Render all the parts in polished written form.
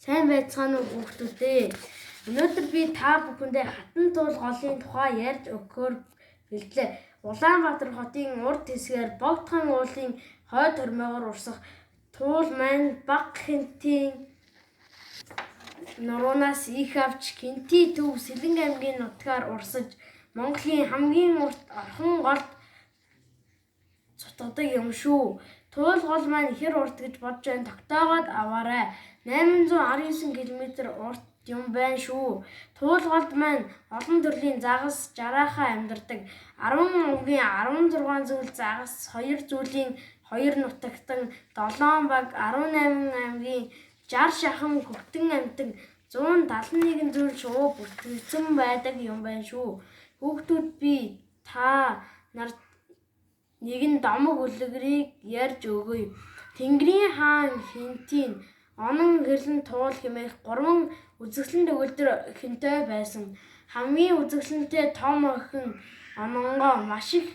Сайн байцгаана уу хүүхдүүдээ. Өнөөдөр би та бүхэндээ хатан туул голын тухай ярьж өгөхөөр бэлдлээ. Улаанбаатар хотын урд хэсгээр Богдхан уулын хойд хормойгоор урсах туул маань бага Хэнтийн нуруунаас их авч Хэнтийн төв Сэлэнг аймгийн нутгаар урсаж Монголын хамгийн урт орхон голд цутгадаг юм шүү. Туул гол маань ихэр урт гэж бодож байна. Тогтоогоод аваарай. 819 км урт юм байна шүү. Туул голд маань олон төрлийн загас жараахан амьдардаг. 10 өвгийн 16 зүйл загас, 2 зүйлийн 2 нутагтан, 7 баг, 18 аймгийн 60 шахан хөвтөн амьтаг, 171 зүйл шувуу бүртгэгдсэн байдаг юм байна шүү. Хүүхдүүд би та нарт нэгэн домог үлгэрийг ярьж өгье. Тэнгэрийн хаан Хэнтийн онон гэрлэн туул хэмээх 3 үзэсгэлэн төгөлдөр охинтой байсан. Хамгийн үзэсгэлэнтэй том охин ононгоо маш их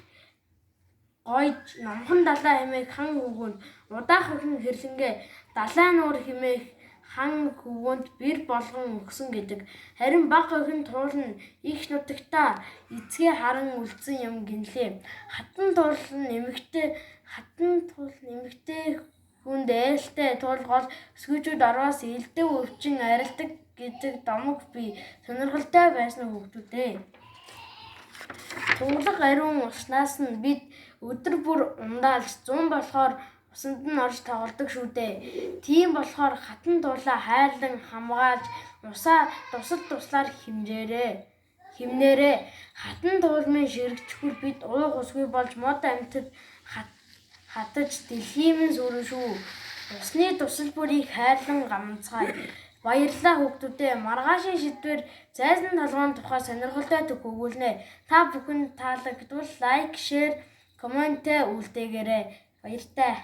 гойж номхон далай хэмээх хан хөвгүүнд, удаах охин хэрлэнгээ далай нуур хэмээх хан хөвгүүнд бэр болгон өгсөн гэдэг. Харин бага охин туул нь их нутагтаа эцгээ харан үлдсэн юм гинлээ. Хатан туул нэмэгтэй хүнд ээлтэй туул гол өсгөөчүүд ороос элдв өвчин арилдаг гэдэг домог би сонирхолтой байсан хүүхдүүдээ. Тунгалаг ариун уснаас нь бид өдөр бүр ундаалж 100 болохоор усанд нь орж тоглодог шүү дээ. Тийм болохоор хатан туулаа хайрлан хамгаалж усаа туслаар хэмнээрээ. Хатан туулмын ширэгчгүй бид уух усгүй болж мод амьтад хатаж дэлхий минь сүрэн шүү. Усны тусал бүрийг хайрлан гамцгаая. Баярлалаа хүүхдүүдээ. Маргаашийн шидвэр зайсан толгойн тухай сонирхолтой төг өгүүлнэ. Та бүхэнд таалагдвал лайк, шеэр, комментээ үлдээгээрэй. Баяртай.